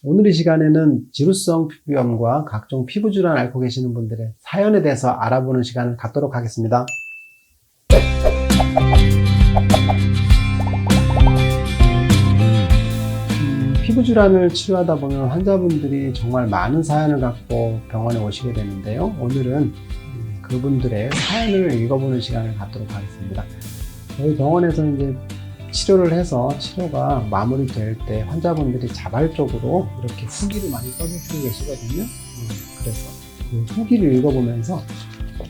오늘 이 시간에는 지루성 피부염과 각종 피부질환을 앓고 계시는 분들의 사연에 대해서 알아보는 시간을 갖도록 하겠습니다. 피부질환을 치료하다 보면 환자분들이 정말 많은 사연을 갖고 병원에 오시게 되는데요. 오늘은 그분들의 사연을 읽어보는 시간을 갖도록 하겠습니다. 저희 병원에서 이제 치료를 해서 치료가 마무리될 때 환자분들이 자발적으로 이렇게 후기를 많이 써주시고 계시거든요. 그래서 그 후기를 읽어보면서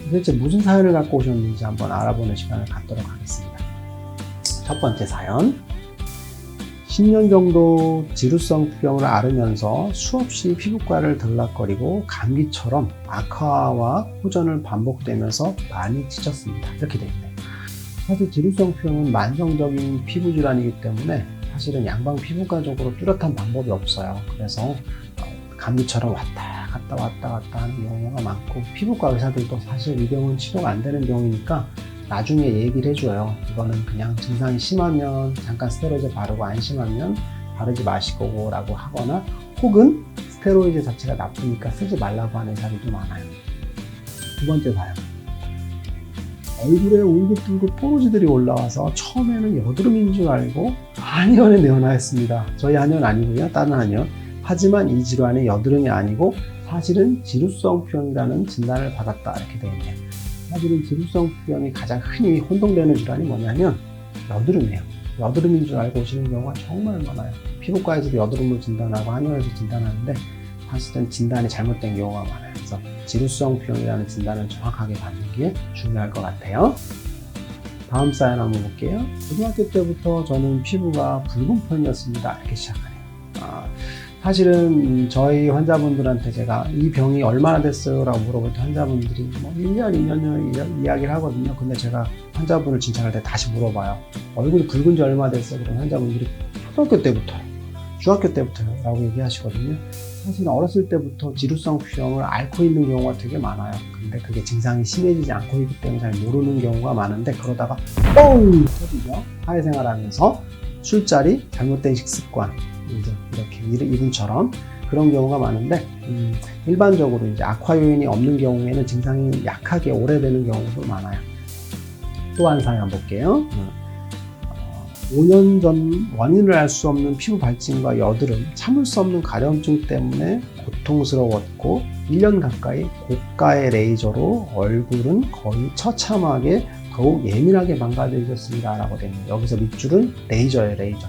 도대체 무슨 사연을 갖고 오셨는지 한번 알아보는 시간을 갖도록 하겠습니다. 첫 번째 사연. 10년 정도 지루성 피부염을 앓으면서 수없이 피부과를 들락거리고 감기처럼 악화와 호전을 반복되면서 많이 지쳤습니다. 이렇게 되어 있네요. 사실 지루성 피부염은 만성적인 피부 질환이기 때문에 사실은 양방 피부과적으로 뚜렷한 방법이 없어요. 그래서 감기처럼 왔다 갔다 하는 경우가 많고, 피부과 의사들도 사실 이 경우는 치료가 안 되는 경우니까 나중에 얘기를 해줘요. 이거는 그냥 증상이 심하면 잠깐 스테로이드 바르고 안 심하면 바르지 마시고 라고 하거나, 혹은 스테로이드 자체가 나쁘니까 쓰지 말라고 하는 의사들도 많아요. 두 번째 사연. 얼굴에 울긋불긋 뽀로지들이 올라와서 처음에는 여드름인 줄 알고 한의원에 내원하였습니다. 저희 한의원 아니고요, 다른 한의원. 하지만 이 질환이 여드름이 아니고 사실은 지루성 피부염이라는 진단을 받았다, 이렇게 되어 있네요. 사실은 지루성 피부염이 가장 흔히 혼동되는 질환이 뭐냐면 여드름이에요. 여드름인 줄 알고 오시는 경우가 정말 많아요. 피부과에서도 여드름을 진단하고 한의원에서 진단하는데 사실은 진단이 잘못된 경우가 많아요. 그래서 지루성 피부염이라는 진단을 정확하게 받는 게 중요할 것 같아요. 다음 사연 한번 볼게요. 고등학교 때부터 저는 피부가 붉은 편이었습니다. 이렇게 시작하네요. 사실은 저희 환자분들한테 제가 이 병이 얼마나 됐어요? 라고 물어볼 때 환자분들이 1년, 2년 이야기를 하거든요. 근데 제가 환자분을 진찰할 때 다시 물어봐요. 얼굴이 붉은 지 얼마 됐어요? 그럼 환자분들이 초등학교 때부터요, 중학교 때부터요 라고 얘기하시거든요. 사실 어렸을 때부터 지루성 피부염을 앓고 있는 경우가 되게 많아요. 근데 그게 증상이 심해지지 않고 있기 때문에 잘 모르는 경우가 많은데, 그러다가 뻥 터지죠. 사회생활 하면서 술자리, 잘못된 식습관, 이렇게 이분처럼 그런 경우가 많은데, 일반적으로 이제 악화 요인이 없는 경우에는 증상이 약하게 오래되는 경우도 많아요. 또 한 사연 볼게요. 5년 전 원인을 알 수 없는 피부 발진과 여드름, 참을 수 없는 가려움증 때문에 고통스러웠고 1년 가까이 고가의 레이저로 얼굴은 거의 처참하게 더욱 예민하게 망가져졌습니다 라고 됩니다. 여기서 밑줄은 레이저예요, 레이저.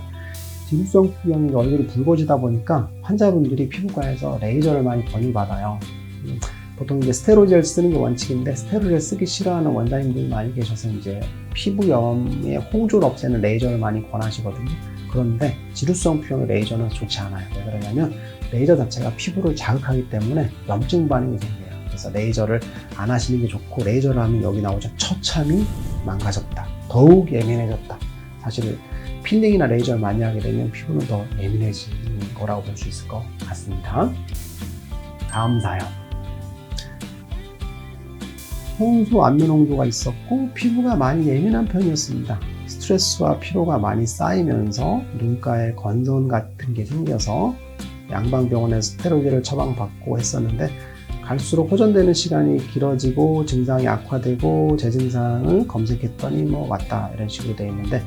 지루성 피부염이 얼굴이 붉어지다 보니까 환자분들이 피부과에서 레이저를 많이 권유받아요. 보통 이제 스테로이드를 쓰는 게 원칙인데 스테로이드를 쓰기 싫어하는 원장님들이 많이 계셔서 이제 피부염의 홍조를 없애는 레이저를 많이 권하시거든요. 그런데 지루성 피부염의 레이저는 좋지 않아요. 왜 그러냐면 레이저 자체가 피부를 자극하기 때문에 염증 반응이 생겨요. 그래서 레이저를 안 하시는 게 좋고, 레이저를 하면 여기 나오죠. 처참히 망가졌다, 더욱 예민해졌다. 사실 필링이나 레이저를 많이 하게 되면 피부는 더 예민해지는 거라고 볼 수 있을 것 같습니다. 다음 사연. 평소 안면 홍조가 있었고 피부가 많이 예민한 편이었습니다. 스트레스와 피로가 많이 쌓이면서 눈가에 건선 같은 게 생겨서 양방병원에서 스테로이드를 처방받고 했었는데, 갈수록 호전되는 시간이 길어지고 증상이 악화되고 제 증상을 검색했더니 왔다 이런 식으로 되어 있는데,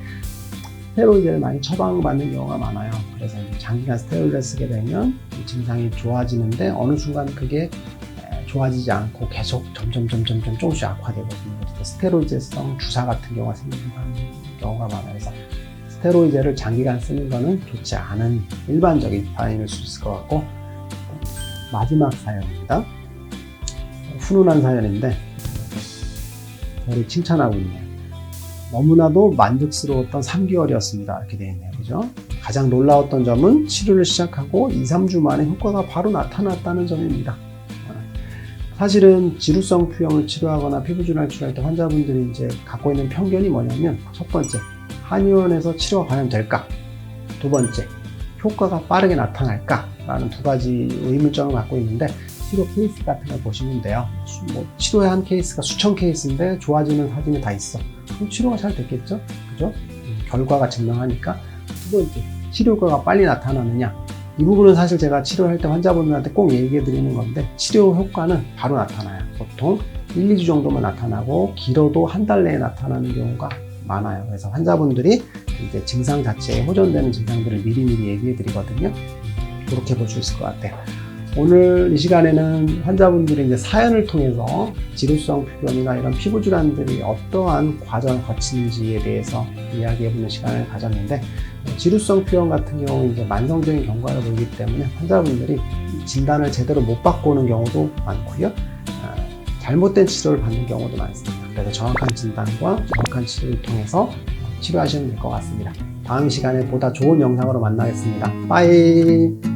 스테로이드를 많이 처방받는 경우가 많아요. 그래서 장기간 스테로이드를 쓰게 되면 증상이 좋아지는데 어느 순간 그게 좋아지지 않고 계속 점점 조금씩 악화되거든요. 그래서 스테로이드성 주사 같은 경우가 생기는 경우가 많아요. 그래서 스테로이드를 장기간 쓰는 거는 좋지 않은 일반적인 반응일 수 있을 것 같고, 마지막 사연입니다. 훈훈한 사연인데 저를 칭찬하고 있네요. 너무나도 만족스러웠던 3개월이었습니다. 이렇게 되어 있네요. 그죠? 가장 놀라웠던 점은 치료를 시작하고 2, 3주 만에 효과가 바로 나타났다는 점입니다. 사실은 지루성 피부염을 치료하거나 피부질환을 치료할 때 환자분들이 이제 갖고 있는 편견이 뭐냐면, 첫 번째, 한의원에서 치료가 과연 될까? 두 번째, 효과가 빠르게 나타날까? 라는 두 가지 의문점을 갖고 있는데, 치료 케이스 같은 걸 보시면 돼요. 치료한 케이스가 수천 케이스인데 좋아지는 사진이 다 있어. 그럼 치료가 잘 됐겠죠? 그죠? 결과가 증명하니까 두 번째, 치료 효과가 빨리 나타나느냐. 이 부분은 사실 제가 치료할 때 환자분들한테 꼭 얘기해 드리는 건데, 치료 효과는 바로 나타나요. 보통 1, 2주 정도만 나타나고 길어도 한 달 내에 나타나는 경우가 많아요. 그래서 환자분들이 이제 증상 자체에 호전되는 증상들을 미리미리 얘기해 드리거든요. 그렇게 볼 수 있을 것 같아요. 오늘 이 시간에는 환자분들이 이제 사연을 통해서 지루성 표현이나 이런 피부 질환들이 어떠한 과정을 거치는지에 대해서 이야기해보는 시간을 가졌는데, 지루성 표현 같은 경우는 이제 만성적인 경과를 보이기 때문에 환자분들이 진단을 제대로 못 받고 오는 경우도 많고요. 잘못된 치료를 받는 경우도 많습니다. 그래서 정확한 진단과 정확한 치료를 통해서 치료하시면 될 것 같습니다. 다음 시간에 보다 좋은 영상으로 만나겠습니다. 빠이.